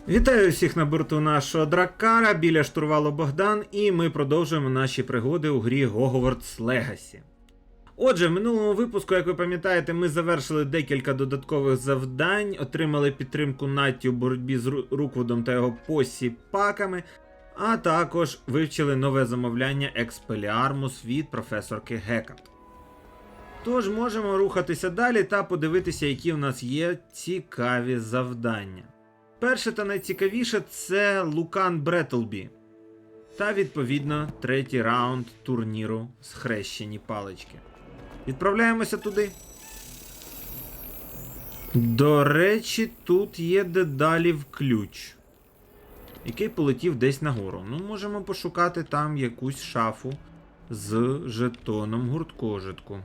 Вітаю всіх на борту нашого драккара, біля штурвалу Богдан, і ми продовжуємо наші пригоди у грі Hogwarts Legacy. Отже, в минулому випуску, як ви пам'ятаєте, ми завершили декілька додаткових завдань, отримали підтримку Натті у боротьбі з Руквудом та його посіпаками, а також вивчили нове замовляння Експеліармус від професорки Гекат. Тож можемо рухатися далі та подивитися, які в нас є цікаві завдання. Перше та найцікавіше – це Лукан Бретлбі. Та, відповідно, третій раунд турніру «Схрещені палички». Відправляємося туди. До речі, тут є дедалів ключ, який полетів десь нагору. Ну, можемо пошукати там якусь шафу з жетоном гурткожитку.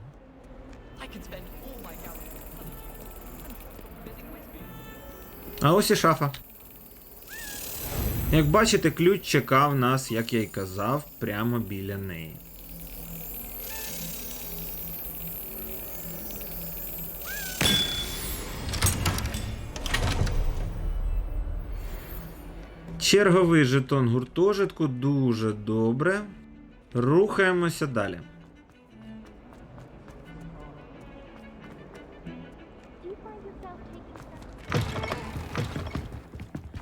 А ось і шафа. Як бачите, ключ чекав нас, як я й казав, прямо біля неї. Черговий жетон гуртожитку, дуже добре. Рухаємося далі.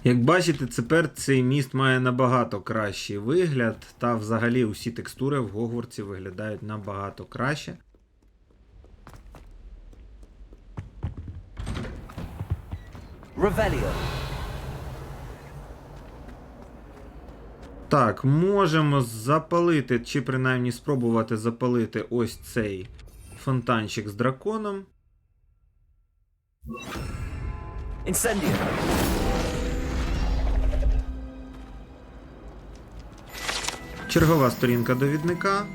Як бачите, тепер цей міст має набагато кращий вигляд, та взагалі усі текстури в Гогвартсі виглядають набагато краще. Ревеліо. Так, можемо запалити, чи принаймні спробувати запалити ось цей фонтанчик з драконом. Інсендіо. Чергова сторінка довідника.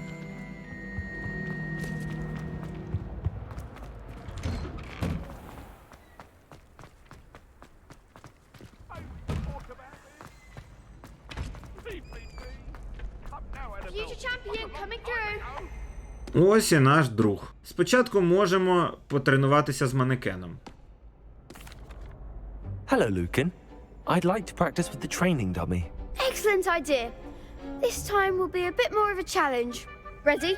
Ось і наш друг. Спочатку можемо потренуватися з манекеном. Hello, Lucan. I'd like to practice with the training dummy. Excellent idea. This time will be a bit more of a challenge. Ready?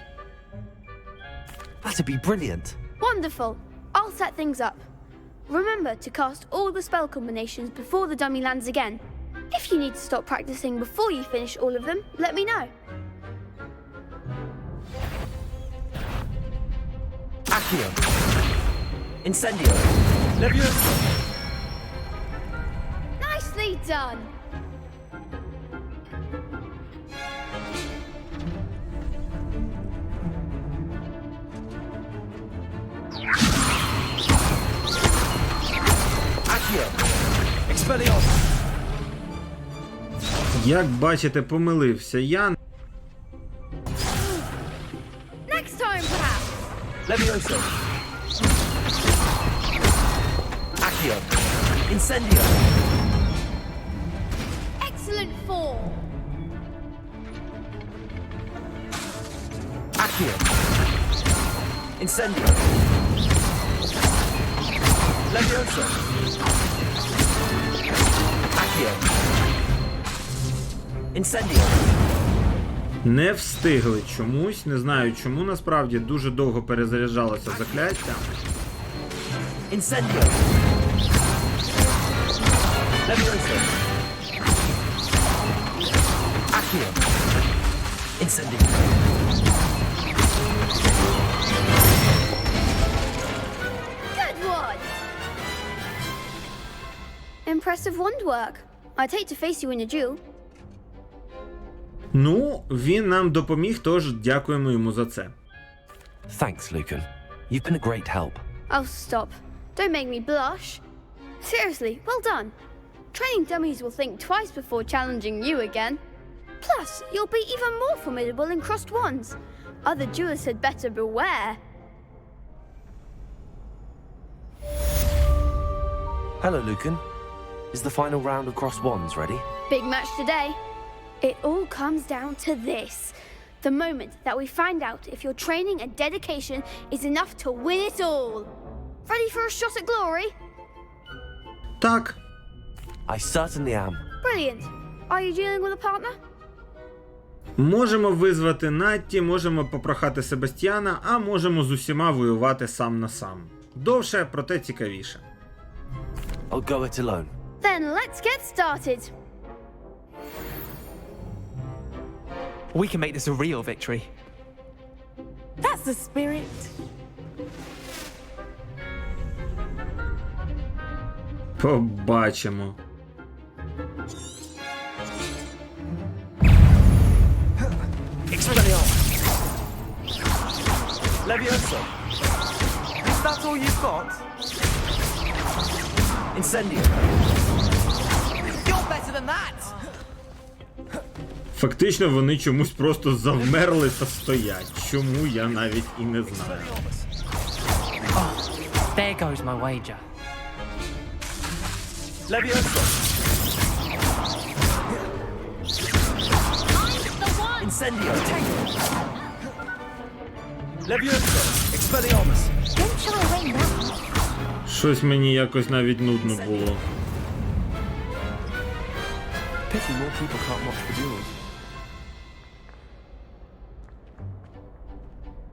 That'd be brilliant. Wonderful. I'll set things up. Remember to cast all the spell combinations before the dummy lands again. If you need to stop practicing before you finish all of them, let me know. Accio. Incendio. Leviosa. Nicely done. Accio. Expelliarmus. Як бачите, помилився я. Next time, perhaps. Leviosa. Accio. Incendio. Excellent form. Accio. Incendio. Leviosa. Accio. Incendio. Не встигли чомусь, не знаю чому, насправді дуже довго перезаряджалося закляття. Incendio. Leviosa. Accio. Incendio. Good one. Impressive wand work. I'd hate to face you in a duel. Ну, він нам допоміг, тож дякуємо йому за це. Thanks, Lucan. You've been a great help. Oh, stop. Don't make me blush. Seriously, well done. Training dummies will think twice before challenging you again. Plus, you'll be even more formidable in crossed wands. Other duelists had better beware. Hello, Lucan. Is the final round of crossed wands ready? Big match today. It all comes down to this. The moment that we find out if your training and dedication is enough to win it all. Ready for a shot at glory? Так. I certainly am. Brilliant. Are you dealing with a partner? Можемо визвати Натті, можемо попрохати Себастьяна, а можемо з усіма воювати сам на сам. Довше, проте цікавіше. I'll go it alone. Then let's get started. We can make this a real victory. That's the spirit. Побачимо. Expelliarmus! Leviosa! Is that all you've got? Incendio! You're better than that. Фактично вони чомусь просто завмерли та стоять. Чому, я навіть і не знаю. There goes my wager. Leviosa! Incendio! Leviosa! Expelliarmus! Don't shy away now. Щось мені якось навіть нудно було. Pity more people can't watch the duels.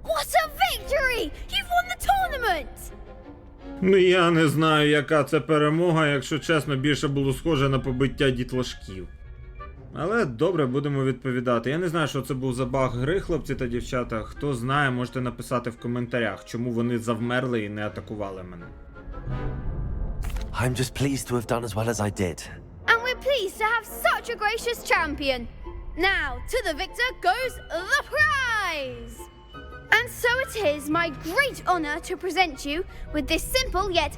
What a victory! You've won the tournament! Ну я не знаю, яка це перемога, якщо чесно, більше було схоже на побиття дітлашків. Але добре, будемо відповідати. Я не знаю, що це був за баг гри, хлопці та дівчата. Хто знає, можете написати в коментарях, чому вони завмерли і не атакували мене. I'm just pleased to have done as well as I did. And we're pleased to have such a gracious champion. Now, to the victor goes the prize! And so it is my great honor to present you with this simple yet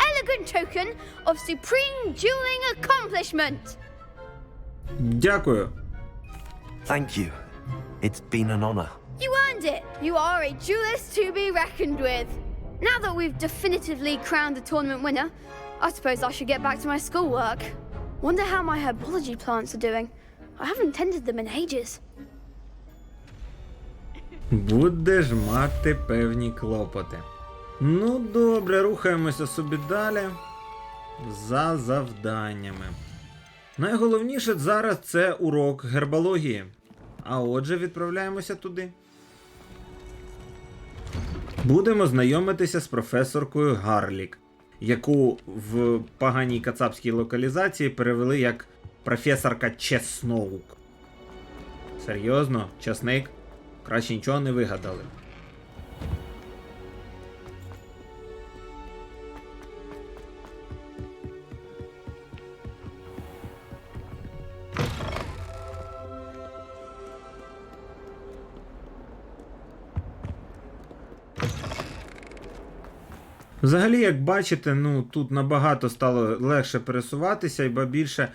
elegant token of supreme dueling accomplishment. Дякую. Thank you. It's been an honor. You earned it. You are a duelist to be reckoned with. Now that we've definitively crowned the tournament winner, I suppose I should get back to my schoolwork. Wonder how my herbology plants are doing. I haven't tended them in ages. Будеш мати певні клопоти. Ну добре, рухаємося собі далі. За завданнями. Найголовніше зараз це урок гербалогії. А отже, відправляємося туди. Будемо знайомитися з професоркою Гарлік, яку в поганій кацапській локалізації перевели як професорка Чесноук. Серйозно? Часник? Краще нічого не вигадали. Взагалі, як бачите, тут набагато стало легше пересуватися, і ба більше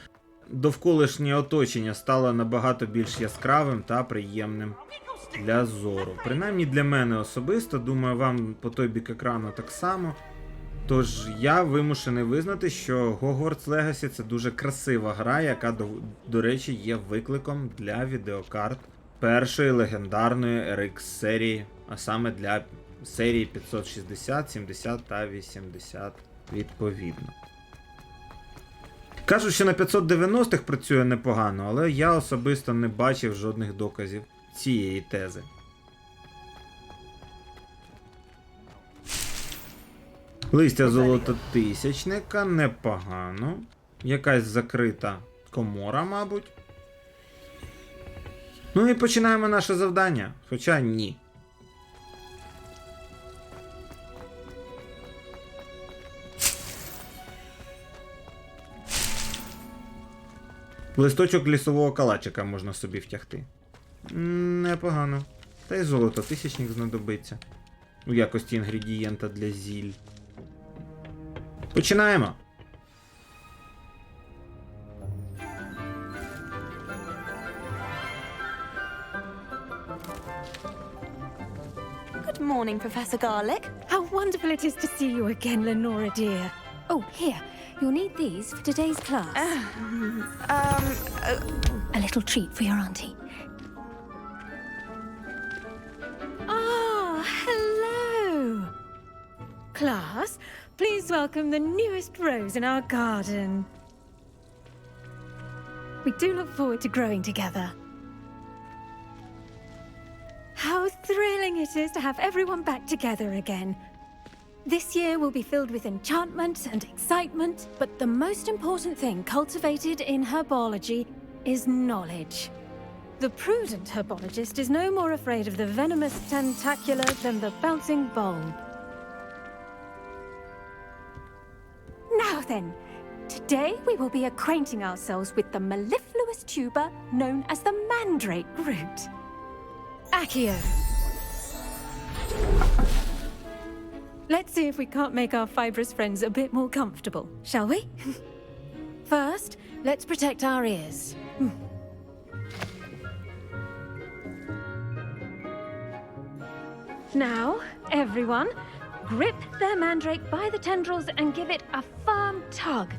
довколишнє оточення стало набагато більш яскравим та приємним для зору. Принаймні для мене особисто, думаю, вам по той бік екрану так само. Тож я вимушений визнати, що Hogwarts Legacy це дуже красива гра, яка, до речі, є викликом для відеокарт першої легендарної RX серії, а саме для серії 560, 70 та 80 відповідно. Кажуть, що на 590-х працює непогано, але я особисто не бачив жодних доказів цієї тези. Листя золототисячника, непогано. Якась закрита комора, мабуть. Ну і починаємо наше завдання, хоча ні. Листочок лісового калачика можна собі втягти. Непогано. Та й золототисячник знадобиться. У якості інгредієнта для зіль. Починаємо! Good morning, Professor Garlick. How wonderful it is to see you again, Lenora dear. Oh, here. You'll need these for today's class. A little treat for your auntie. Ah, hello. Class, please welcome the newest rose in our garden. We do look forward to growing together. How thrilling it is to have everyone back together again. This year will be filled with enchantment and excitement, but the most important thing cultivated in herbology is knowledge. The prudent herbologist is no more afraid of the venomous tentacular than the bouncing bulb. Now then, today we will be acquainting ourselves with the mellifluous tuber known as the mandrake root. Accio. Let's see if we can't make our fibrous friends a bit more comfortable, shall we? First, let's protect our ears. Now, everyone, grip their mandrake by the tendrils and give it a firm tug.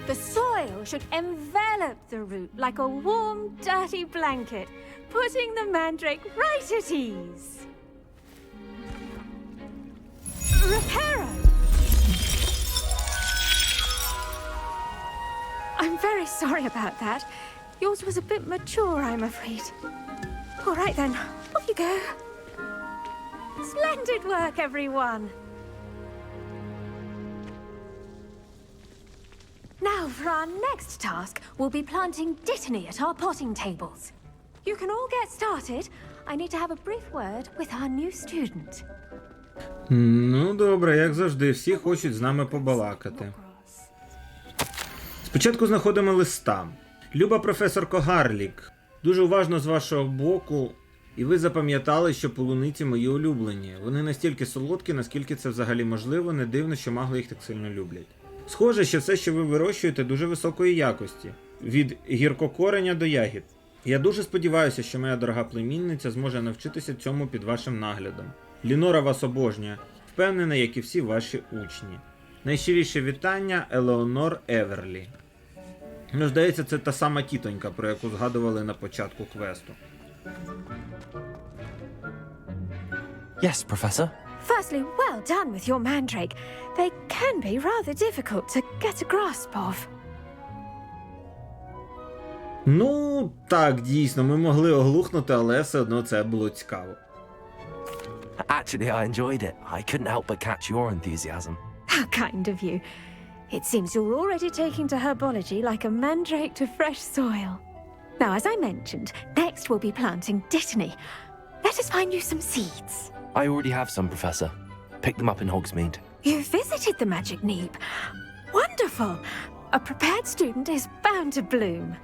The soil should envelop the root like a warm, dirty blanket, putting the mandrake right at ease. Reparo! I'm very sorry about that. Yours was a bit mature, I'm afraid. All right then, off you go. Splendid work, everyone. Now, for our next task, we'll be planting dittany at our potting tables. You can all get started. I need to have a brief word with our new student. Ну, добре, як завжди, всі хочуть з нами побалакати. Спочатку знаходимо листа. Люба професорко Гарлік, дуже уважно з вашого боку, і ви запам'ятали, що полуниці мої улюблені. Вони настільки солодкі, наскільки це взагалі можливо, не дивно, що магли їх так сильно люблять. Схоже, що все, що ви вирощуєте, дуже високої якості. Від гіркокореня до ягід. Я дуже сподіваюся, що моя дорога племінниця зможе навчитися цьому під вашим наглядом. Лінора вас обожнює. Впевнена, як і всі ваші учні. Найщиріше вітання, Елеонор Еверлі. Ну, здається, це та сама тітонька, про яку згадували на початку квесту. Yes, Professor. Firstly, well done with your mandrake. They can be rather difficult to get a grasp of. Ну, так, дійсно, ми могли оглухнути, але все одно це було цікаво. Actually, I enjoyed it. I couldn't help but catch your enthusiasm. How kind of you. It seems you're already taking to herbology like a mandrake to fresh soil. Now, as I mentioned, next we'll be planting dittany. Let us find you some seeds. I already have some, Professor. Picked them up in Hogsmeade. You visited the Magic Neep. Wonderful! A prepared student is bound to bloom.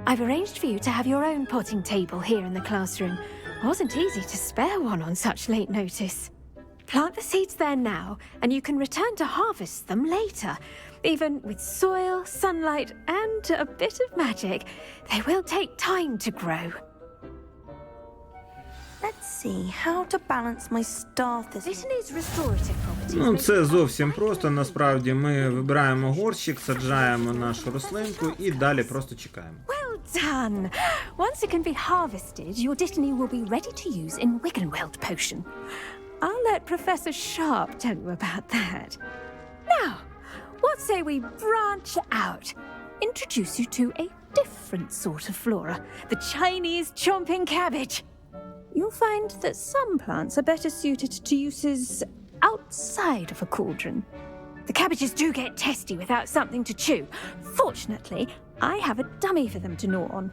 I've arranged for you to have your own potting table here in the classroom. Wasn't easy to spare one on such late notice. Plant the seeds there now, and you can return to harvest them later. Even with soil, sunlight, and a bit of magic, they will take time to grow. Let's see how to balance my staff this Dittany's restorative properties. Ну, це зовсім просто, насправді. Ми вибираємо горщик, саджаємо нашу рослинку і далі просто чекаємо. Well done! Once it can be harvested, your dittany will be ready to use in Wiggenweld potion. I'll let Professor Sharp tell you about that. Now, what say we branch out? Introduce you to a different sort of flora, the Chinese chomping cabbage. You'll find that some plants are better suited to uses outside of a cauldron. The cabbages do get testy without something to chew. Fortunately, I have a dummy for them to gnaw on.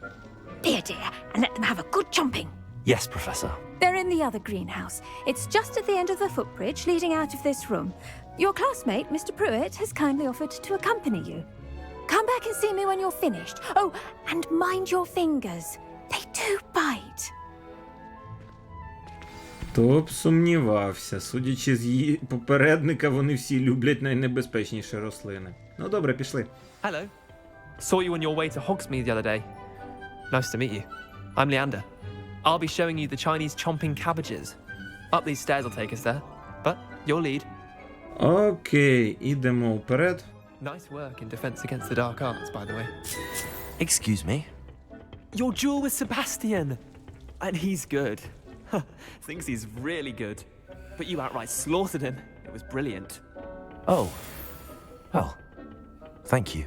Be a dear and let them have a good chomping. Yes, Professor. They're in the other greenhouse. It's just at the end of the footbridge leading out of this room. Your classmate, Mr. Pruitt, has kindly offered to accompany you. Come back and see me when you're finished. Oh, and mind your fingers. They do bite. Хто б сумнівався. Судячи з її попередника, вони всі люблять найнебезпечніші рослини. Ну добре, пішли. Hello. Saw you on your way to Hogsmeade the other day. Nice to meet you. I'm Leander. I'll be showing you the Chinese chomping cabbages. Up these stairs will take us there, but your lead. Окей, ідемо вперед. Nice work in defense against the dark arts, by the way. Excuse me? Your duel with Sebastian! And he's good. Thinks he's really good. But you outright slaughtered him. It was brilliant. Oh. Well, thank you.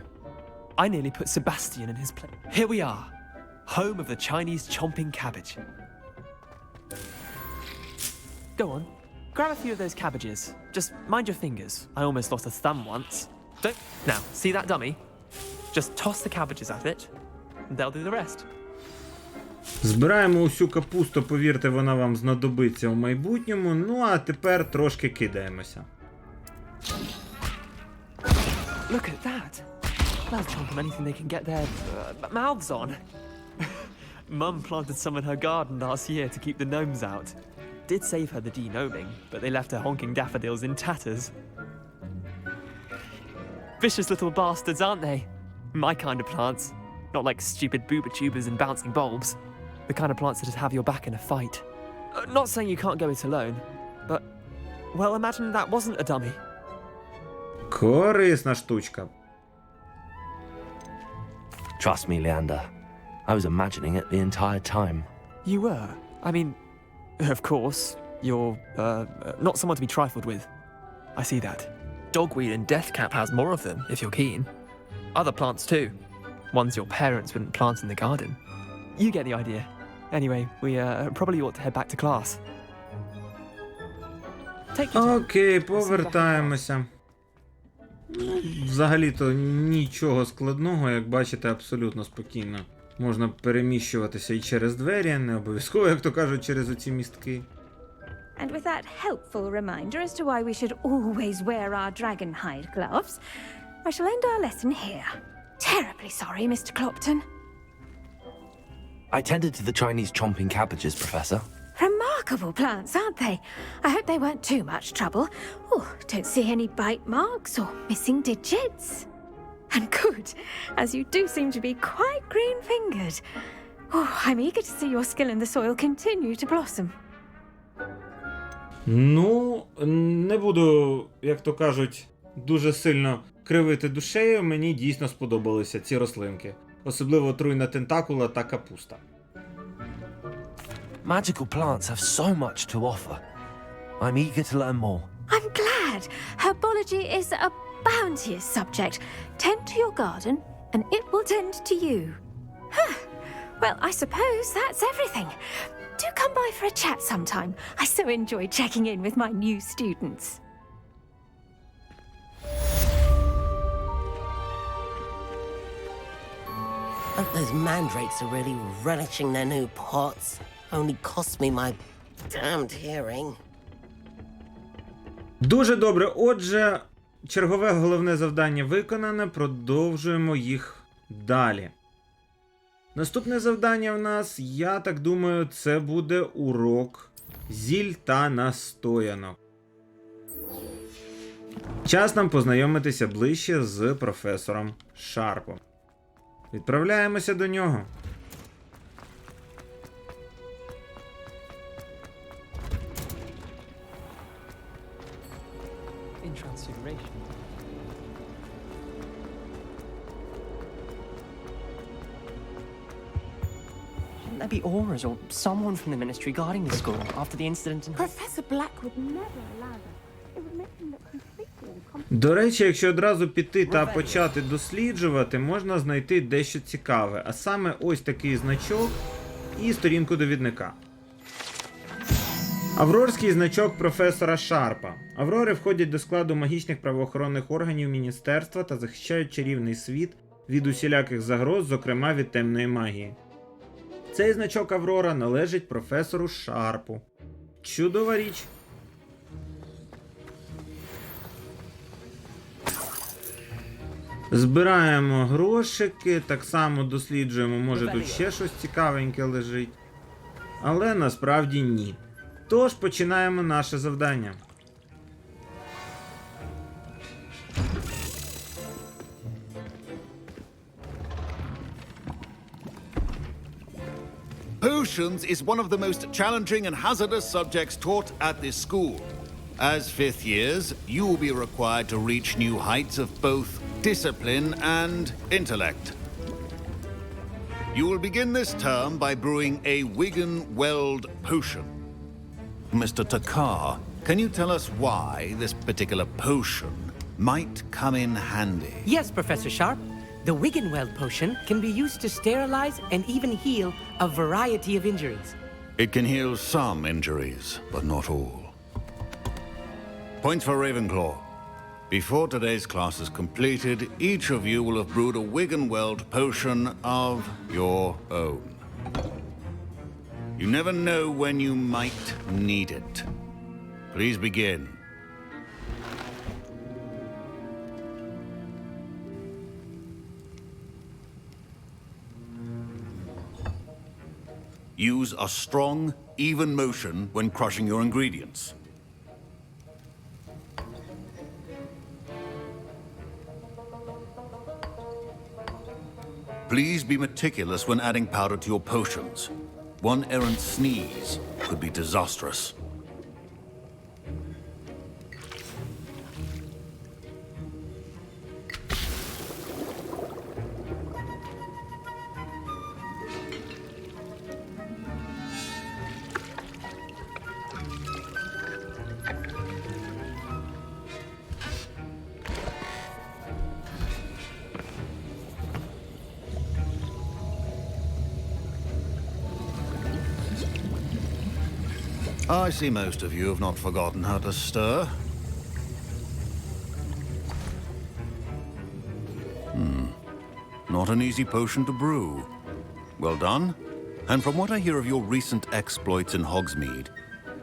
I nearly put Sebastian in his place. Here we are. Home of the Chinese chomping cabbage. Go on. Grab a few of those cabbages. Just mind your fingers. I almost lost a thumb once. Don't... Now, see that dummy? Just toss the cabbages at it, and they'll do the rest. Збираємо усю капусту, повірте, вона вам знадобиться у майбутньому. Ну а тепер трошки кидаємося. Look at that. They'll chomp on anything they can get their mouths on. Mum planted some in her garden last year to keep the gnomes out. Did save her the de-gnoming, but they left her honking daffodils in tatters. Vicious little bastards, aren't they? My kind of plants. Not like stupid booba tubers and bouncing bulbs. The kind of plants that just have your back in a fight. Not saying you can't go it alone, but... Well, imagine that wasn't a dummy. Корисна штучка. Trust me, Leander. I was imagining it the entire time. You were? I mean, of course, you're, not someone to be trifled with. I see that. Dogweed and deathcap has more of them, if you're keen. Other plants too. Ones your parents wouldn't plant in the garden. You get the idea. Anyway, we probably ought to head back to class. Take your time. Окей, повертаємося. Взагалі-то нічого складного, як бачите, абсолютно спокійно. Можна переміщуватися і через двері, не обов'язково, як то кажуть, через оці містки. And with that helpful reminder as to why we should always wear our dragon hide gloves, I shall end our lesson here. Terribly sorry, Mr. Clopton. I tended to the Chinese chomping cabbages, Professor. Remarkable plants, aren't they? I hope they weren't too much trouble. Oh, don't see any bite marks or missing digits. And good, as you do seem to be quite green-fingered. Oh, I'm eager to see your skill in the soil continue to blossom. Ну, не буду, як то кажуть, дуже сильно кривити душею. Мені дійсно сподобалися ці рослинки. Особливо отруйна тентакула та капуста. Magical plants have so much to offer. I'm eager to learn more. I'm glad. Herbology is a bounteous subject. Tend to your garden, and it will tend to you. Well, I suppose that's everything. Do come by for a chat sometime. I so enjoy checking in with my new students. Hope those mandrakes are really relishing their new pots. Only cost me my damned hearing. Дуже добре. Отже, чергове головне завдання виконане. Продовжуємо їх далі. Наступне завдання в нас, я так думаю, це буде урок зіль та настоянок. Час нам познайомитися ближче з професором Шарпом. Відправляємося до нього. In transfiguration. Shouldn't there be auras or someone from the ministry guarding the school after the incident in... Professor Black would never allow that. It would make him look completely incompetent. До речі, якщо одразу піти та почати досліджувати, можна знайти дещо цікаве, а саме ось такий значок і сторінку довідника. Аврорський значок професора Шарпа. Аврори входять до складу магічних правоохоронних органів міністерства та захищають чарівний світ від усіляких загроз, зокрема від темної магії. Цей значок Аврора належить професору Шарпу. Чудова річ. Збираємо грошики, так само досліджуємо, може тут ще щось цікавеньке лежить. Але насправді ні. Тож починаємо наше завдання. Potions is one of the most challenging and hazardous subjects taught at this school. As fifth years, you will be required to reach new heights of both discipline and intellect. You will begin this term by brewing a Wiggenweld potion. Mr. Takar, can you tell us why this particular potion might come in handy? Yes, Professor Sharp. The Wiggenweld potion can be used to sterilize and even heal a variety of injuries. It can heal some injuries, but not all. Points for Ravenclaw. Before today's class is completed, each of you will have brewed a Wiggenweld potion of your own. You never know when you might need it. Please begin. Use a strong, even motion when crushing your ingredients. Please be meticulous when adding powder to your potions. One errant sneeze could be disastrous. I see most of you have not forgotten how to stir. Not an easy potion to brew. Well done. And from what I hear of your recent exploits in Hogsmeade,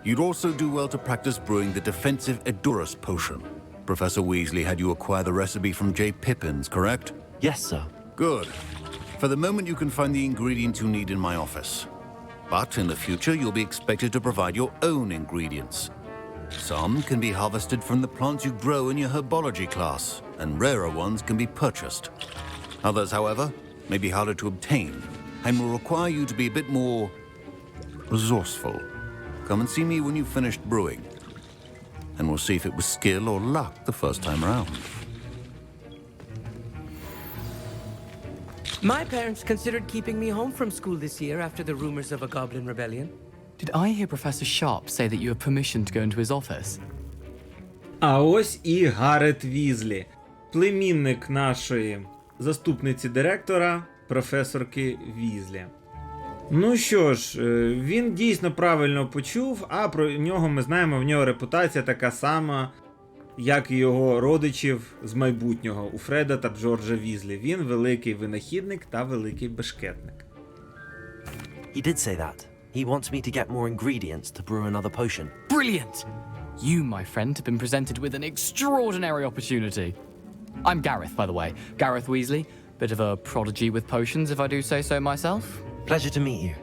you'd also do well to practice brewing the defensive Edurus potion. Professor Weasley had you acquire the recipe from J. Pippin's, correct? Yes, sir. Good. For the moment, you can find the ingredients you need in my office. But in the future, you'll be expected to provide your own ingredients. Some can be harvested from the plants you grow in your herbology class, and rarer ones can be purchased. Others, however, may be harder to obtain, and will require you to be a bit more resourceful. Come and see me when you've finished brewing, and we'll see if it was skill or luck the first time around. My parents considered keeping me home from school this year after the rumors of a goblin rebellion. Did I hear Professor Sharp say that you have permission to go into his office? А ось і Гарет Візлі, племінник нашої заступниці директора, професорки Візлі. Ну що ж, він дійсно правильно почув, а про нього ми знаємо, в нього репутація така сама, як і його родичів з майбутнього, у Фреда та Джорджа Візлі. Він великий винахідник та великий бешкетник. He did say that. He wants me to get more ingredients to brew another potion. Brilliant! You, my friend, have been presented with an extraordinary opportunity. I'm Gareth, by the way. Gareth Weasley. Bit of a prodigy with potions, if I do say so myself. Pleasure to meet you.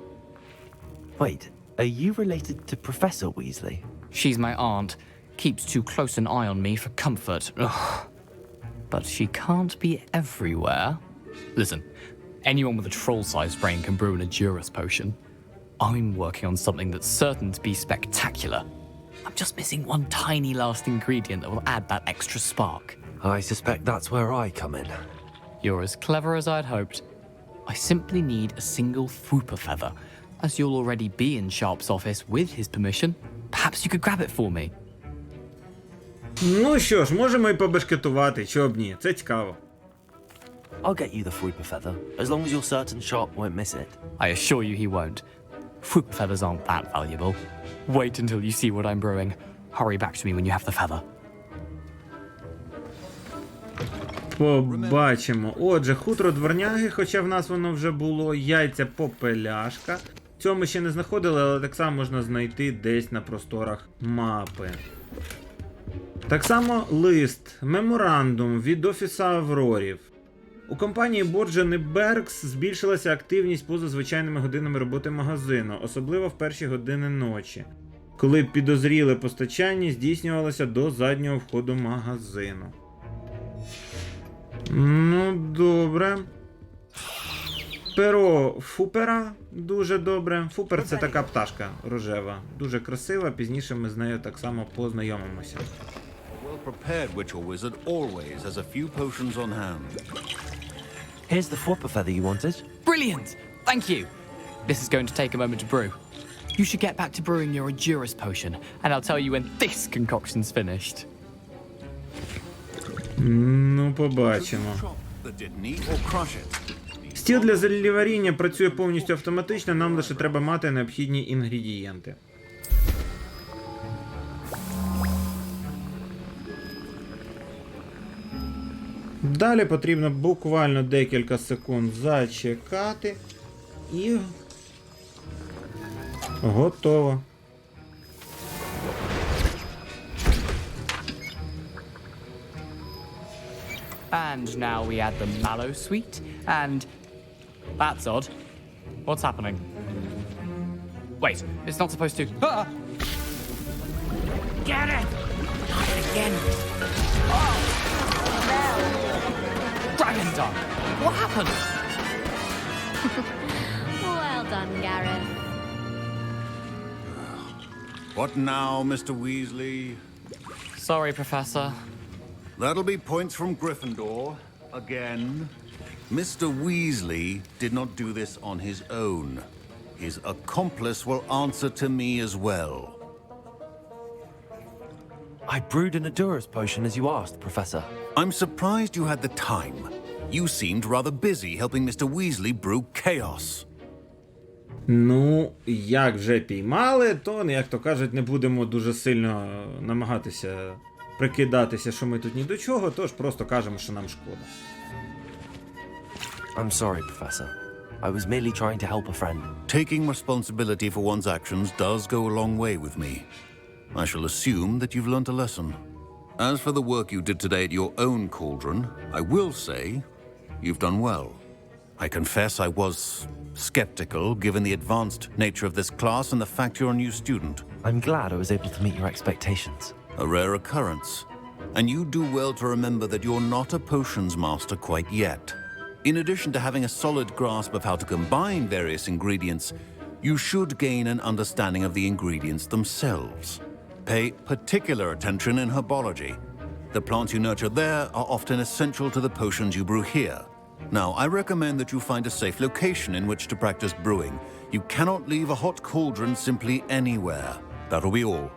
Wait, are you related to Professor Weasley? She's my aunt. Keeps too close an eye on me for comfort. Ugh. But she can't be everywhere. Listen, anyone with a troll-sized brain can brew an Edurus potion. I'm working on something that's certain to be spectacular. I'm just missing one tiny last ingredient that will add that extra spark. I suspect that's where I come in. You're as clever as I'd hoped. I simply need a single Fwooper feather. As you'll already be in Sharp's office with his permission, perhaps you could grab it for me. Ну що ж, можемо і побешкетувати, чого б ні, це цікаво. I'll get you the Fwooper feather, as long as you're certain Sharp won't miss it. I assure you he won't. Fwooper feathers aren't that valuable. Wait until you see what I'm brewing. Hurry back to me when you have the feather. Побачимо. Отже, хутро дворняги, хоча в нас воно вже було, яйця попеляшка. Цього ми ще не знаходили, але так само можна знайти десь на просторах мапи. Так само лист, меморандум від Офіса Аврорів. У компанії Борджен і Беркс збільшилася активність поза звичайними годинами роботи магазину, особливо в перші години ночі, коли підозріле постачання здійснювалося до заднього входу магазину. Ну, добре. Перо Фупера дуже добре. Фупер — це така пташка рожева. Дуже красива, пізніше ми з нею так само познайомимося. A well-prepared witch or wizard always has a few potions on hand. Here's the flopper feather you wanted. Brilliant! Thank you! This is going to take a moment to brew. You should get back to brewing your Adurus potion, and I'll tell you when this concoction's finished. Ну, побачимо. That did neat or crush it. Стіл для зіллєваріння працює повністю автоматично, нам лише треба мати необхідні інгредієнти. Далі потрібно буквально декілька секунд зачекати і готово. And now we add the mallow sweet, and... That's odd. What's happening? Wait, it's not supposed to... Ah! Get it! Not again. Dragon Dung! What happened? Well done, Gareth. What now, Mr. Weasley? Sorry, Professor. That'll be points from Gryffindor. Again. Mr. Weasley did not do this on his own. His accomplice will answer to me as well. I brewed an Adurus potion as you asked, Professor. I'm surprised you had the time. You seemed rather busy helping Mr. Weasley brew chaos. Ну, як вже піймали, то, як то кажуть, не будемо дуже сильно намагатися прикидатися, що ми тут ні до чого, тож просто кажемо, що нам шкода. I'm sorry, Professor. I was merely trying to help a friend. Taking responsibility for one's actions does go a long way with me. I shall assume that you've learnt a lesson. As for the work you did today at your own cauldron, I will say you've done well. I confess I was skeptical given the advanced nature of this class and the fact you're a new student. I'm glad I was able to meet your expectations. A rare occurrence. And you do well to remember that you're not a potions master quite yet. In addition to having a solid grasp of how to combine various ingredients, you should gain an understanding of the ingredients themselves. Pay particular attention in herbology. The plants you nurture there are often essential to the potions you brew here. Now, I recommend that you find a safe location in which to practice brewing. You cannot leave a hot cauldron simply anywhere. That'll be all.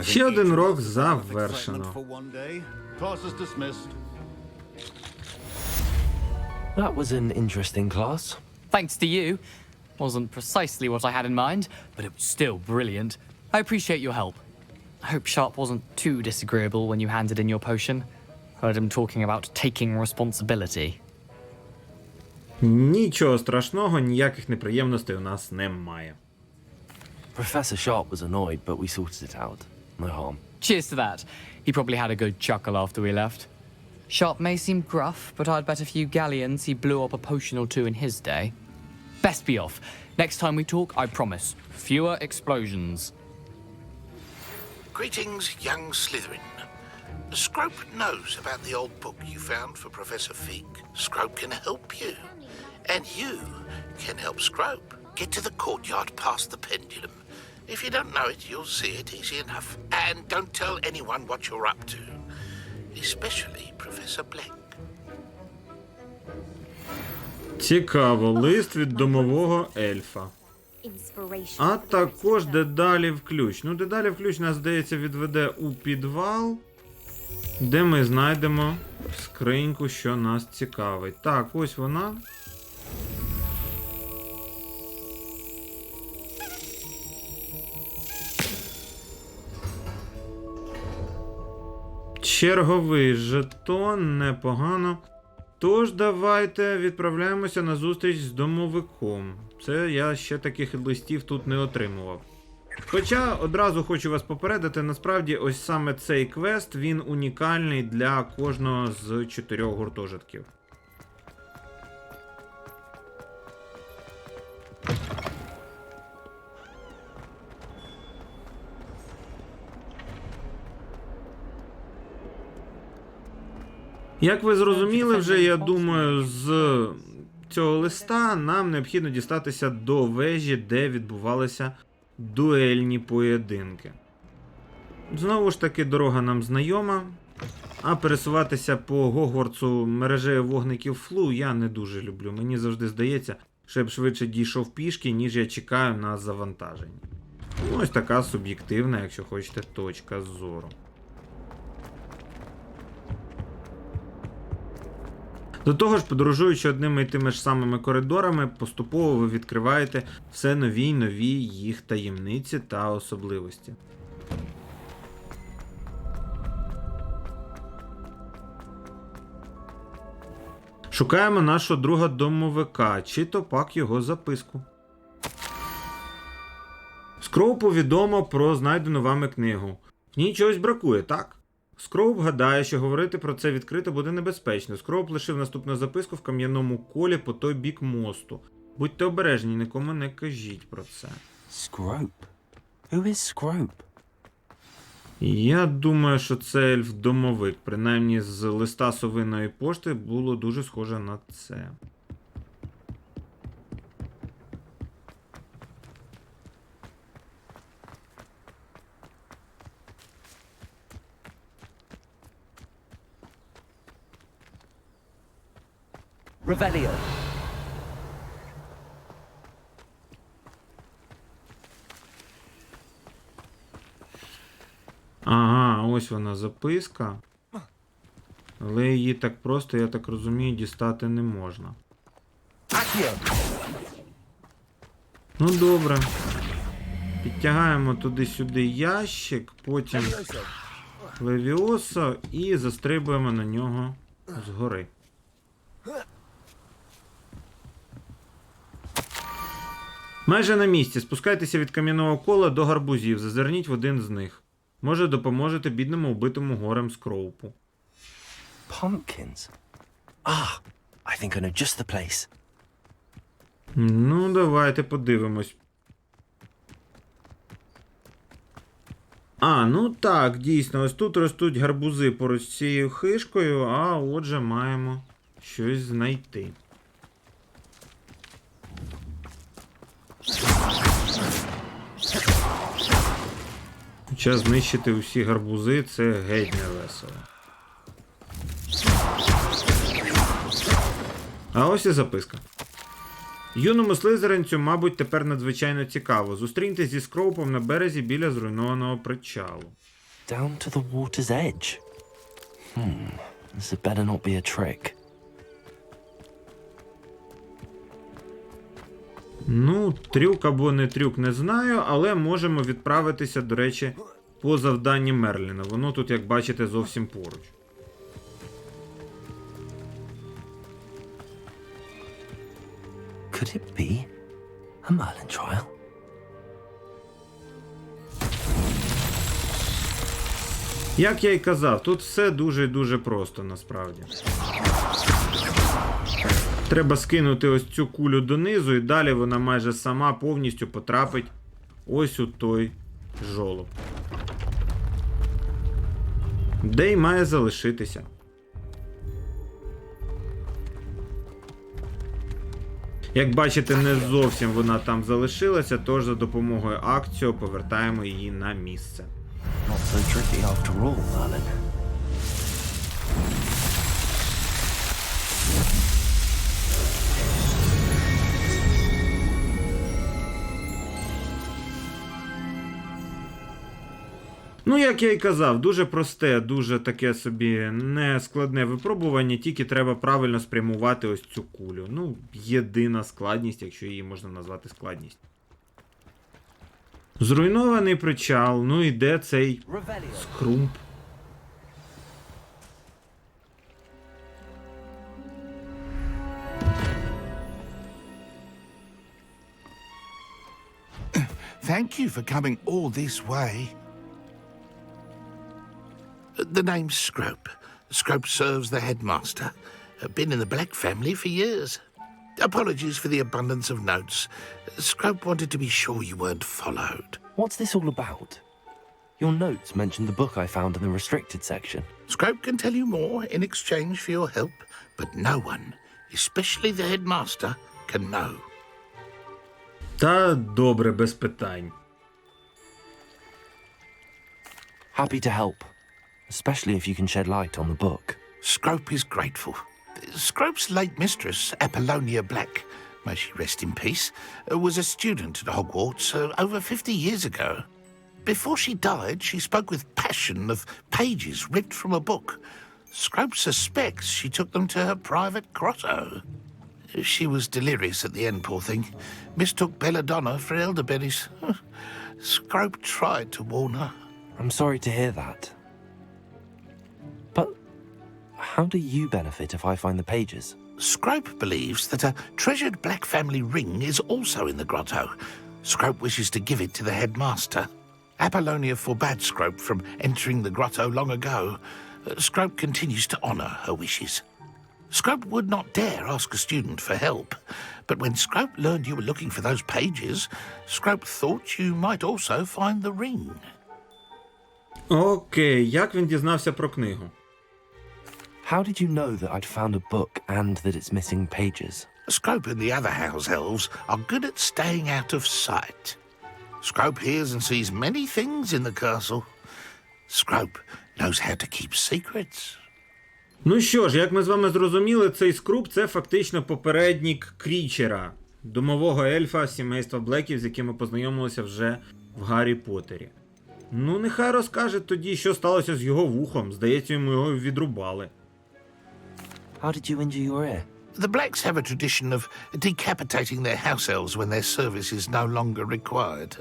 Ще один урок завершено. Class is dismissed. That was an interesting class. Thanks to you. Wasn't precisely what I had in mind, but it was still brilliant. I appreciate your help. I hope Sharp wasn't too disagreeable when you handed in your potion. Heard him talking about taking responsibility. Нічого страшного, ніяких неприємностей у нас немає. Professor Sharp was annoyed, but we sorted it out. No harm. Cheers to that. He probably had a good chuckle after we left. Sharp may seem gruff, but I'd bet a few galleons he blew up a potion or two in his day. Best be off. Next time we talk, I promise, fewer explosions. Greetings, young Slytherin. Scrope knows about the old book you found for Professor Fig. Scrope can help you. And you can help Scrope. Get to the courtyard past the pendulum. If you don't know it, you'll see it easy enough. And don't tell anyone what you're up to. Especially Professor Black. Цікаво, лист від домового ельфа. А також дедалі в ключ. Ну, дедалі в ключ нас, здається, відведе у підвал, де ми знайдемо скриньку, що нас цікавить. Так, ось вона. Черговий жетон, непогано. Тож давайте відправляємося на зустріч з домовиком. Це я ще таких листів тут не отримував. Хоча одразу хочу вас попередити, насправді ось саме цей квест, він унікальний для кожного з 4 гуртожитків. Як ви зрозуміли вже, я думаю, з цього листа нам необхідно дістатися до вежі, де відбувалися дуельні поєдинки. Знову ж таки, дорога нам знайома, а пересуватися по Гогвартсу мережею вогників Флу я не дуже люблю. Мені завжди здається, що я б швидше дійшов пішки, ніж я чекаю на завантаження. Ось така суб'єктивна, якщо хочете, точка зору. До того ж, подорожуючи одними і тими ж самими коридорами, поступово ви відкриваєте все нові й нові їх таємниці та особливості. Шукаємо нашого друга домовика, чи то пак його записку. Скроупу відомо про знайдену вами книгу. В ній чогось бракує, так? Скроуп гадає, що говорити про це відкрито буде небезпечно. Скроуп лишив наступну записку в кам'яному колі по той бік мосту. Будьте обережні, нікому не кажіть про це. Scrope? Who is Scrope? Я думаю, що це ельф-домовик. Принаймні з листа совиної пошти було дуже схоже на це. Revelio. Ага, ось вона записка. Але її так просто, я так розумію, дістати не можна. Ну добре. Підтягаємо туди-сюди ящик, потім Левіоса і застрибуємо на нього згори. Майже на місці. Спускайтеся від кам'яного кола до гарбузів, зазирніть в один з них. Може, допоможете бідному убитому горем Скроупу. Pumpkins. Ah, I think I know just the place. Ну, давайте подивимось. А, ну так, дійсно, ось тут ростуть гарбузи поруч з цією хишкою, а отже маємо щось знайти. Хоча знищити усі гарбузи – це геть не весело. А ось і записка. Юному слизеринцю, мабуть, тепер надзвичайно цікаво. Зустріньтесь зі Скроупом на березі біля зруйнованого причалу. Down to the water's edge. This had better not be a trick. Ну, трюк або не трюк, не знаю, але можемо відправитися, до речі, по завданні Мерліна. Воно тут, як бачите, зовсім поруч. Could it be a Merlin trial? Як я й казав, тут все дуже і дуже просто, насправді. Треба скинути ось цю кулю донизу, і далі вона майже сама повністю потрапить ось у той жолоб. Де й має залишитися. Як бачите, не зовсім вона там залишилася, тож за допомогою акціо повертаємо її на місце. Not so tricky after all, Merlin. Ну, як я й казав, дуже просте, дуже таке собі нескладне випробування, тільки треба правильно спрямувати ось цю кулю. Ну, єдина складність, якщо її можна назвати складність. Зруйнований причал, ну і де цей Скрумп? Thank you for coming all this way. The name's Scrope. Scrope serves the headmaster. Been in the Black family for years. Apologies for the abundance of notes. Scrope wanted to be sure you weren't followed. What's this all about? Your notes mentioned the book I found in the restricted section. Scrope can tell you more in exchange for your help, but no one, especially the headmaster, can know. Та добре, без питань. Happy to help, especially if you can shed light on the book. Scrope is grateful. Scrope's late mistress, Apollonia Black, may she rest in peace, was a student at Hogwarts over 50 years ago. Before she died, she spoke with passion of pages ripped from a book. Scrope suspects she took them to her private grotto. She was delirious at the end, poor thing. Mistook belladonna for elderberries. Scrope tried to warn her. I'm sorry to hear that. But how do you benefit if I find the pages? Scrope believes that a treasured black family ring is also in the grotto. Scrope wishes to give it to the headmaster. Apollonia forbade Scrope from entering the grotto long ago. Scrope continues to honour her wishes. Scrope would not dare ask a student for help, but when Scrope learned you were looking for those pages, Scrope thought you might also find the ring. Окей, як він дізнався про книгу? How did you know that I'd found a book and that it's missing pages? Scrope and the other house elves are good at staying out of sight. Scrope hears and sees many things in the castle. Scrope knows how to keep secrets. Ну що ж, як ми з вами зрозуміли, цей Скруп – це фактично попередник Крічера, домового ельфа сімейства Блеків, з яким ми познайомилися вже в Гаррі Поттері. Ну, нехай розкаже тоді, що сталося з його вухом. Здається, йому його відрубали. How did you injure your ear? The Blacks have a tradition of decapitating their house elves when their service is no longer required.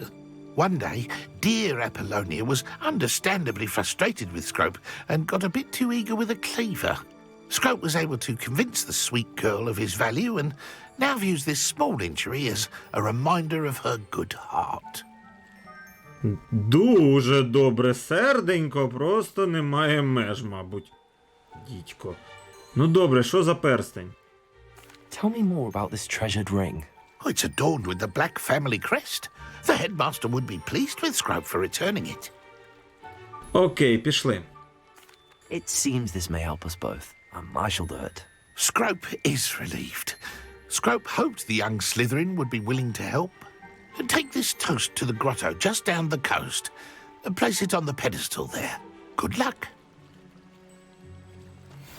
One day, dear Apollonia was understandably frustrated with Scrope and got a bit too eager with a cleaver. Scrope was able to convince the sweet girl of his value and now views this small injury as a reminder of her good heart. Дуже добре, серденько, просто немає меж, мабуть. Дідько. Ну добре, що за перстень? Tell me more about this treasured ring. Oh, it's adorned with the Black family crest. The headmaster would be pleased with Scrope for returning it. Окей, пішли. It seems this may help us both. I shall do it. Scrope is relieved. Scrope hoped the young Slytherin would be willing to help. Take this toast to the grotto just down the coast and place it on the pedestal there. Good luck.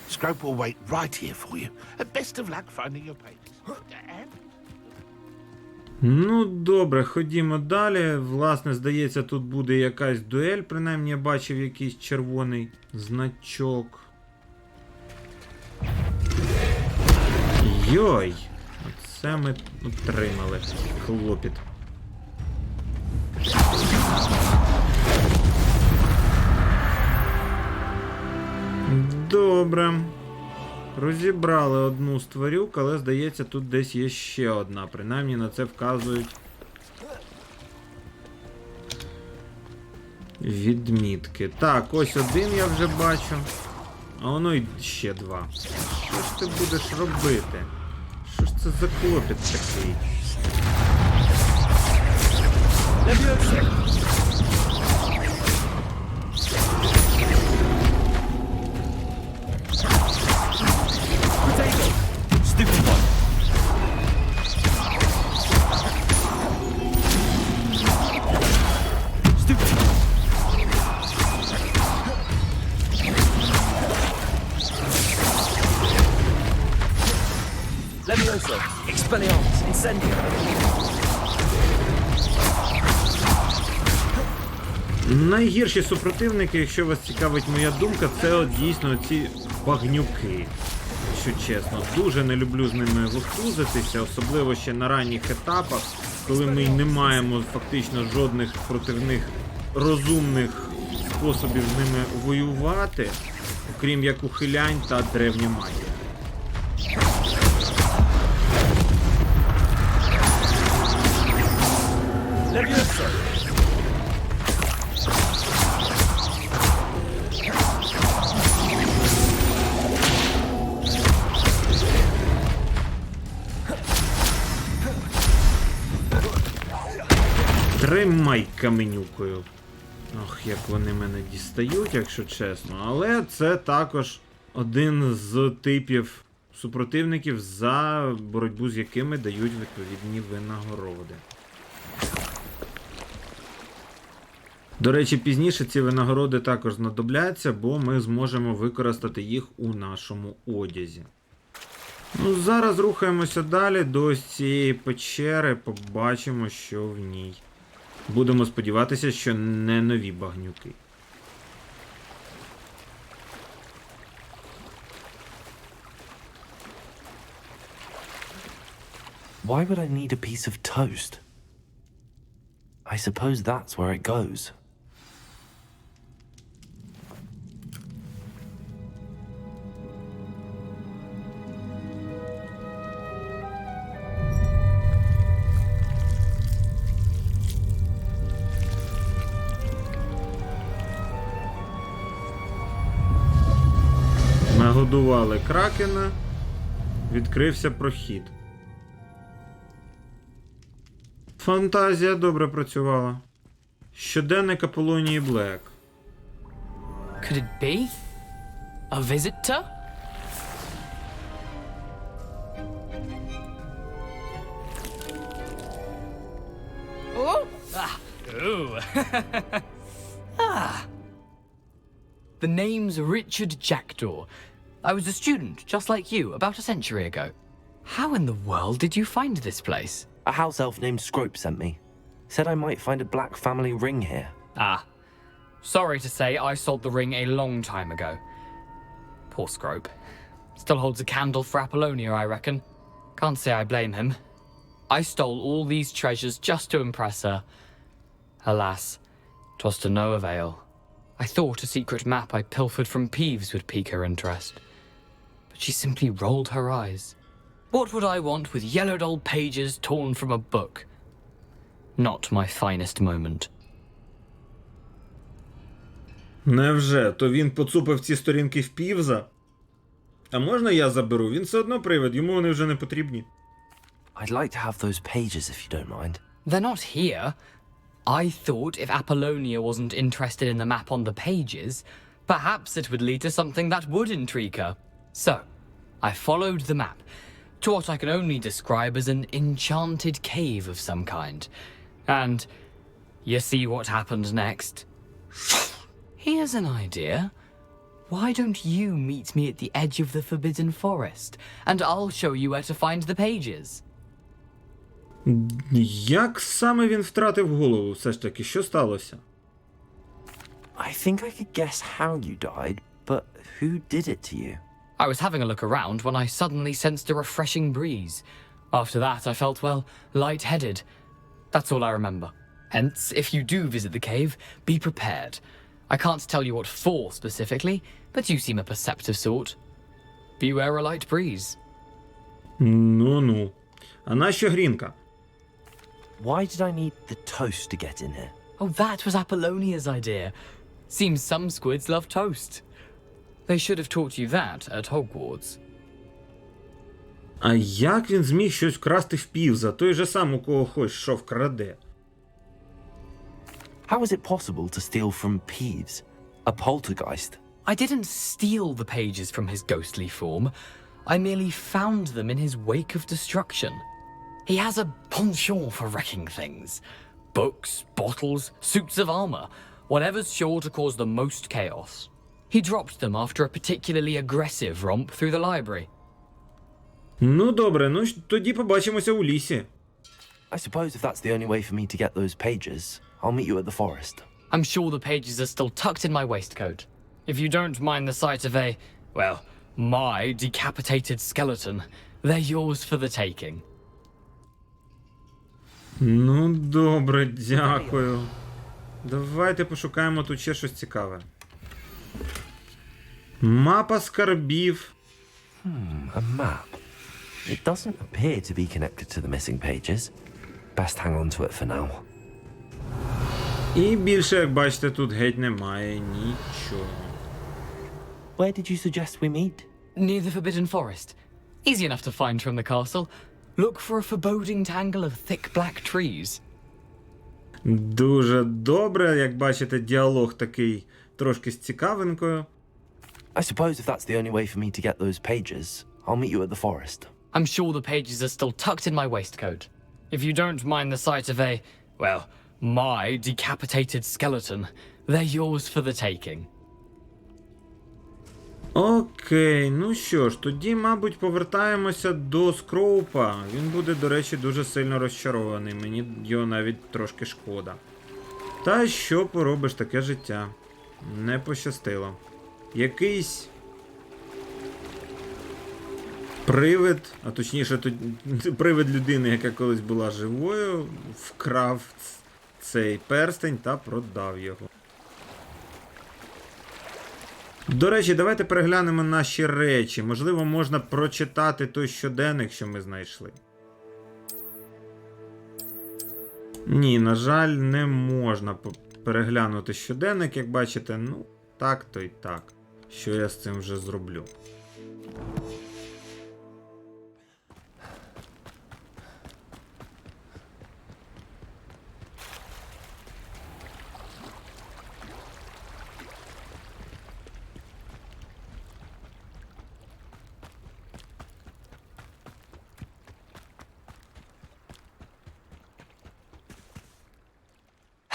Scrope will wait right here for you. Best of luck finding your pages. And... Ну, добре, ходімо далі. Власне, здається, тут буде якась дуель. Принаймні, я бачив якийсь червоний значок. Йой! Оце ми отримали. Хлопіт. Добре. Розібрали одну з тварюк, але, здається, тут десь є ще одна. Принаймні на це вказують відмітки. Так, ось один я вже бачу. А воно й ще два. Що ж ти будеш робити? Що ж це за клопіт такий? Найгірші супротивники, якщо вас цікавить моя думка, це от дійсно ці багнюки. Якщо чесно, дуже не люблю з ними вовтузитися, особливо ще на ранніх етапах, коли ми не маємо фактично жодних проти них розумних способів з ними воювати, окрім як ухилянь та древня магія. Тримай каменюкою. Ох, як вони мене дістають, якщо чесно. Але це також один з типів супротивників, за боротьбу з якими дають відповідні винагороди. До речі, пізніше ці винагороди також знадобляться, бо ми зможемо використати їх у нашому одязі. Ну, зараз рухаємося далі до ось цієї печери, побачимо, що в ній. Будемо сподіватися, що не нові багнюки. Why would I need a piece of toast? I suppose that's where it goes. Нагодували кракена, відкрився прохід. Фантазія добре працювала. Щоденник Аполлонії Блек. Could it be? A visitor? Oh! Ah! Ooh! Ah! The name's Richard Jackdaw. I was a student, just like you, about a century ago. How in the world did you find this place? A house elf named Scrope sent me. Said I might find a black family ring here. Ah. Sorry to say, I sold the ring a long time ago. Poor Scrope. Still holds a candle for Apollonia, I reckon. Can't say I blame him. I stole all these treasures just to impress her. Alas, 'twas to no avail. I thought a secret map I pilfered from Peeves would pique her interest. But she simply rolled her eyes. What would I want with yellowed old pages torn from a book? Not my finest moment. Невже? То він поцупив ці сторінки в Півза? А можна я заберу? Він все одно привид, йому вони вже не потрібні. I'd like to have those pages if you don't mind. They're not here. I thought if Apollonia wasn't interested in the map on the pages, perhaps it would lead to something that would intrigue her. So, I followed the map to what I can only describe as an enchanted cave of some kind. And you see what happened next? Here's an idea. Why don't you meet me at the edge of the Forbidden Forest, and I'll show you where to find the pages? Як саме він втратив голову? Все ж таки, що сталося? I think I could guess how you died, but who did it to you? I was having a look around when I suddenly sensed a refreshing breeze. After that, I felt, well, light-headed. That's all I remember. Hence, if you do visit the cave, be prepared. I can't tell you what for specifically, but you seem a perceptive sort. Beware a light breeze. Ну-ну. А нащо грінка? Why did I need the toast to get in here? Oh, that was Apollonia's idea. Seems some squids love toast. They should have taught you that at Hogwarts. А як він зміг щось вкрасти в Півза? Той же сам, у кого хоч що вкраде. How is it possible to steal from Peeves? A poltergeist? I didn't steal the pages from his ghostly form. I merely found them in his wake of destruction. He has a penchant for wrecking things. Books, bottles, suits of armor, whatever's sure to cause the most chaos. He dropped them after a particularly aggressive romp through the library. Ну добре, ну тоді побачимося у лісі. I suppose if that's the only way for me to get those pages, I'll meet you at the forest. I'm sure the pages are still tucked in my waistcoat. If you don't mind the sight of a, well, my decapitated skeleton, they're yours for the taking. Ну добре, дякую. Давайте пошукаємо тут ще щось цікаве. Мапа скарбів. A map. It doesn't appear to be connected to the missing pages. Best hang on to it for now. І більше, як бачите, тут геть немає нічого. Where did you suggest we meet? Near the Forbidden Forest. Easy enough to find from the castle. Look for a foreboding tangle of thick black trees. Дуже добре, як бачите, діалог такий трошки з цікавинкою. I suppose if that's the only way for me to get those pages, I'll meet you at the forest. I'm sure the pages are still tucked in my waistcoat. If you don't mind the sight of a, well, my decapitated skeleton, they're yours for the taking. Окей, ну що ж, тоді, мабуть, повертаємося до Скроупа. Він буде, до речі, дуже сильно розчарований. Мені його навіть трошки шкода. Та що поробиш, таке життя. Не пощастило. Якийсь привид, а точніше, привид людини, яка колись була живою, вкрав цей перстень та продав його. До речі, давайте переглянемо наші речі. Можливо, можна прочитати той щоденник, що ми знайшли. Ні, на жаль, не можна переглянути щоденник, як бачите. Ну, так то й так. Що я з цим вже зроблю?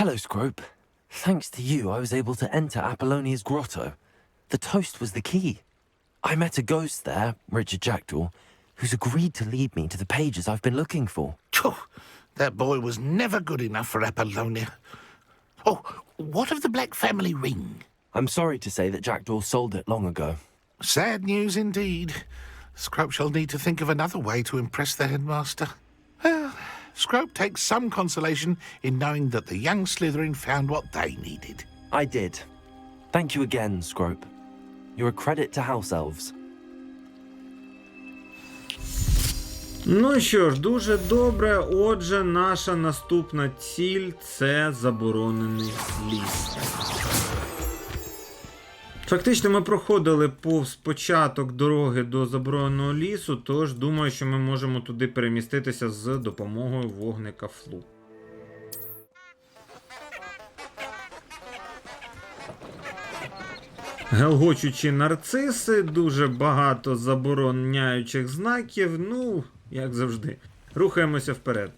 Hello, Scrope. Thanks to you, I was able to enter Apollonia's grotto. The toast was the key. I met a ghost there, Richard Jackdaw, who's agreed to lead me to the pages I've been looking for. Phew, that boy was never good enough for Apollonia. Oh, what of the Black family ring? I'm sorry to say that Jackdaw sold it long ago. Sad news indeed. Scrope shall need to think of another way to impress the headmaster. Well, Scrope takes some consolation in knowing that the young Slytherin found what they needed. I did. Thank you again, Scrope. You're a credit to House Elves. Ну що ж, дуже добре. Отже, наша наступна ціль – це заборонений ліс. Фактично ми проходили повз початок дороги до забороненого лісу, тож думаю, що ми можемо туди переміститися з допомогою вогника флу. Гелгочучі нарциси, дуже багато забороняючих знаків, ну, як завжди. Рухаємося вперед.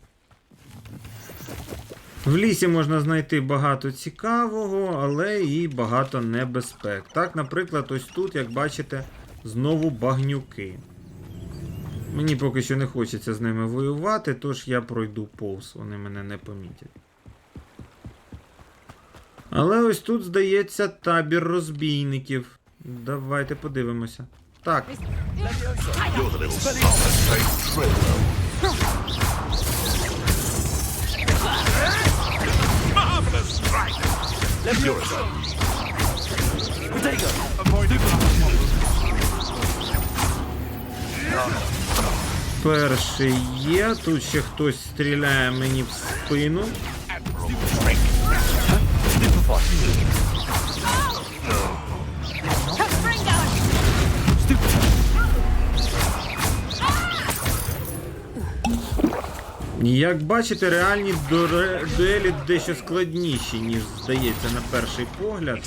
В лісі можна знайти багато цікавого, але і багато небезпек. Так, наприклад, ось тут, як бачите, знову багнюки. Мені поки що не хочеться з ними воювати, тож я пройду повз, вони мене не помітять. Але ось тут, здається, табір розбійників. Давайте подивимося. Так. Перший є, тут ще хтось стріляє мені в спину. Як бачите, реальні дуелі дещо складніші, ніж здається на перший погляд.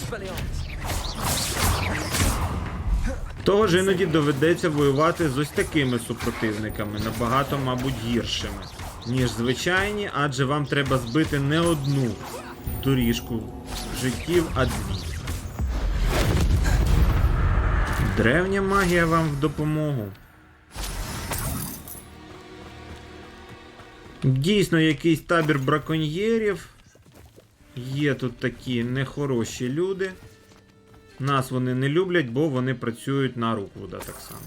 Того ж іноді доведеться воювати з ось такими супротивниками, набагато, мабуть, гіршими, ніж звичайні, адже вам треба збити не одну доріжку життів, а дві. Древня магія вам в допомогу. Дійсно, якийсь табір браконьєрів. Є тут такі нехороші люди. Нас вони не люблять, бо вони працюють на Руквуда так само.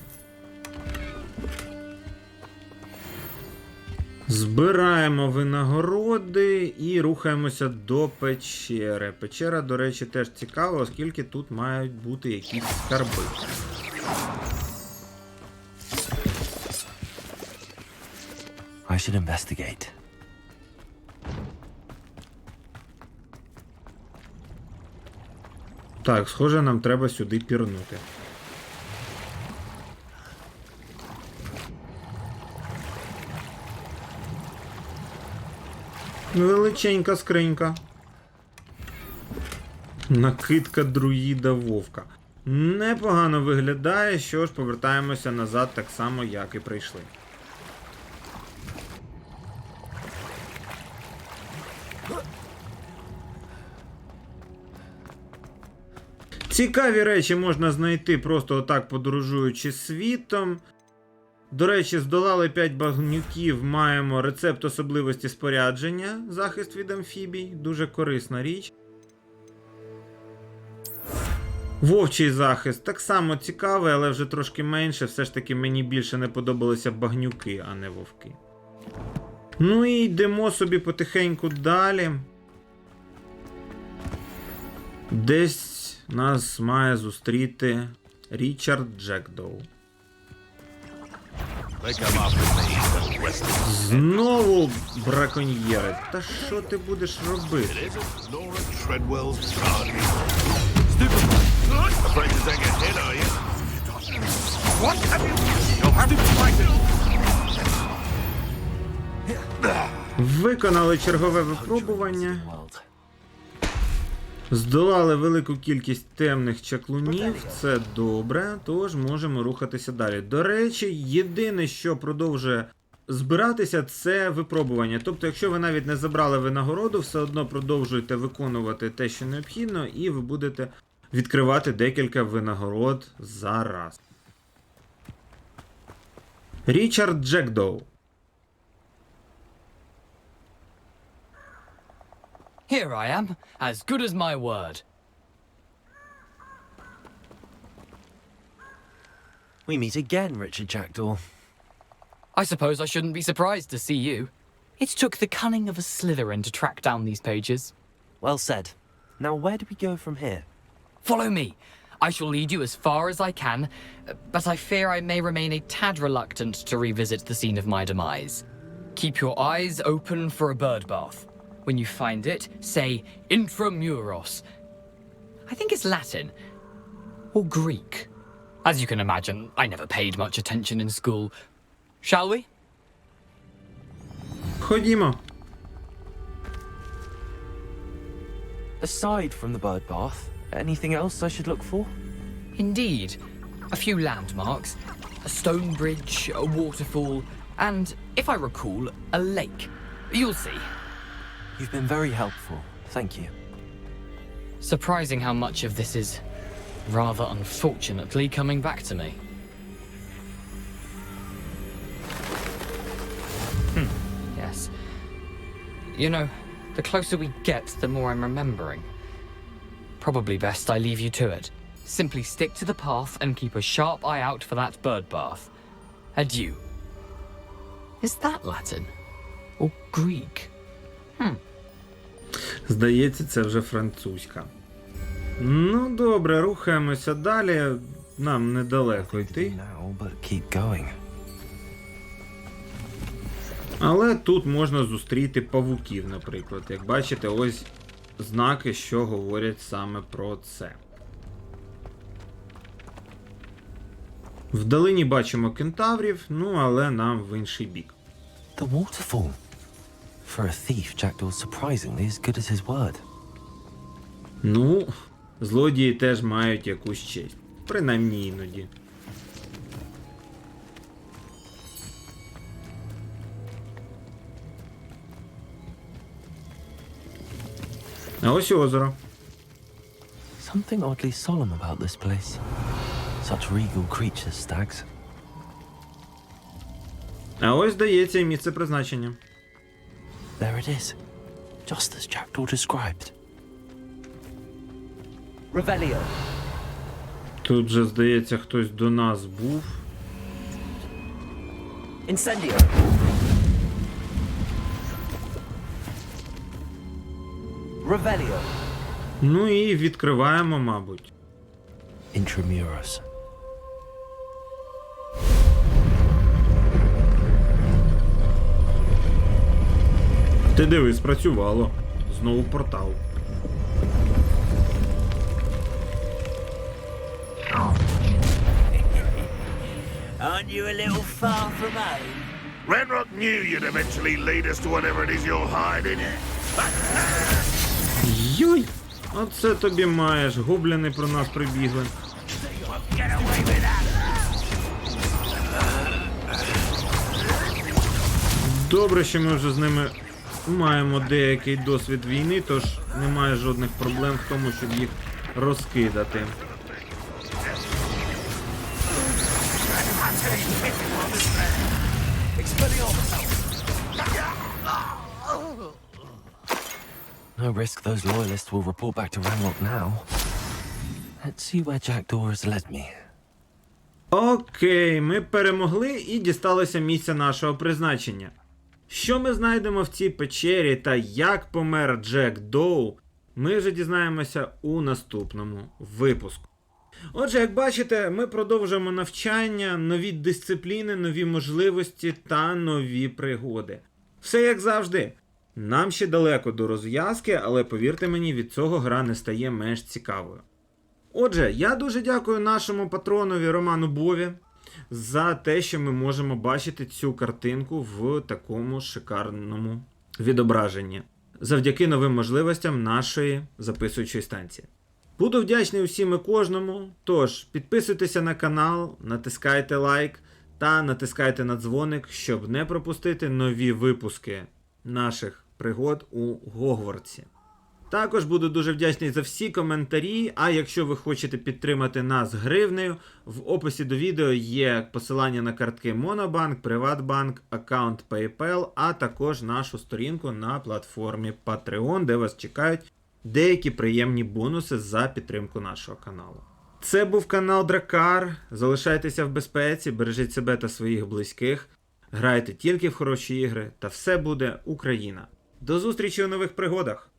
Збираємо винагороди і рухаємося до печери. Печера, до речі, теж цікава, оскільки тут мають бути якісь скарби. I should investigate. Так, схоже, нам треба сюди пірнути. Величенька скринька. Накидка друїда вовка. Непогано виглядає, що ж, повертаємося назад так само, як і прийшли. Цікаві речі можна знайти просто отак, подорожуючи світом. До речі, здолали 5 багнюків, маємо рецепт особливості спорядження, захист від амфібій, дуже корисна річ. Вовчий захист так само цікавий, але вже трошки менше, все ж таки мені більше не подобалися багнюки, а не вовки. Ну і йдемо собі потихеньку далі. Десь нас має зустріти Річард Джекдоу. Знову браконьєри. Та що ти будеш робити? Виконали чергове випробування. Здолали велику кількість темних чаклунів, це добре, тож можемо рухатися далі. До речі, єдине, що продовжує збиратися, це випробування. Тобто, якщо ви навіть не забрали винагороду, все одно продовжуйте виконувати те, що необхідно, і ви будете відкривати декілька винагород за раз. Річард Джекдоу. Here I am, as good as my word. We meet again, Richard Jackdaw. I suppose I shouldn't be surprised to see you. It took the cunning of a Slytherin to track down these pages. Well said. Now where do we go from here? Follow me. I shall lead you as far as I can, but I fear I may remain a tad reluctant to revisit the scene of my demise. Keep your eyes open for a bird bath. When you find it, say intramuros. I think it's Latin. Or Greek. As you can imagine, I never paid much attention in school. Shall we? Ходімо. Aside from the bird bath, anything else I should look for? Indeed. A few landmarks, a stone bridge, a waterfall, and, if I recall, a lake. You'll see. You've been very helpful. Thank you. Surprising how much of this is, rather unfortunately, coming back to me. Yes. You know, the closer we get, the more I'm remembering. Probably best I leave you to it. Simply stick to the path and keep a sharp eye out for that bird bath. Adieu. Is that Latin? Or Greek? Здається, це вже французька. Ну, добре, рухаємося далі. Нам недалеко йти. Now, but keep going. Але тут можна зустріти павуків, наприклад. Як бачите, ось знаки, що говорять саме про це. Вдалині бачимо кентаврів, ну але нам в інший бік. The waterfall. For a thief, Jackdaw's surprisingly as good as his word. Ну, злодії теж мають якусь честь. Принаймні іноді. А ось і озеро. Something oddly solemn about this place. Such regal creatures, stags. А ось, здається, і місце призначення. There it is. Just as Jackdaw described. Revelio. Тут же, здається, хтось до нас був. Incendio. Revelio. Ну і відкриваємо, мабуть. Intramuros. Ти диви, спрацювало. Знову портал. Aren't you a little far from home? Ranrock knew you'd eventually lead us to whatever it is you're hiding. Йой! Оце тобі маєш, гобліни про нас прибігли. Добре, що ми вже з ними маємо деякий досвід війни, тож немає жодних проблем в тому, щоб їх розкидати. No risk those loyalists will report back to Ranrock now. Let's see where Jackdaw has led me. Окей, ми перемогли і дісталися місця нашого призначення. Що ми знайдемо в цій печері та як помер Джек Доу, ми вже дізнаємося у наступному випуску. Отже, як бачите, ми продовжуємо навчання, нові дисципліни, нові можливості та нові пригоди. Все як завжди. Нам ще далеко до розв'язки, але повірте мені, від цього гра не стає менш цікавою. Отже, я дуже дякую нашому патронові Роману Бові за те, що ми можемо бачити цю картинку в такому шикарному відображенні. Завдяки новим можливостям нашої записуючої станції. Буду вдячний усім і кожному, тож підписуйтеся на канал, натискайте лайк та натискайте на дзвоник, щоб не пропустити нові випуски наших пригод у Гогвартсі. Також буду дуже вдячний за всі коментарі, а якщо ви хочете підтримати нас гривнею, в описі до відео є посилання на картки Монобанк, Приватбанк, аккаунт PayPal, а також нашу сторінку на платформі Patreon, де вас чекають деякі приємні бонуси за підтримку нашого каналу. Це був канал Drakkar. Залишайтеся в безпеці, бережіть себе та своїх близьких, грайте тільки в хороші ігри, та все буде Україна. До зустрічі у нових пригодах!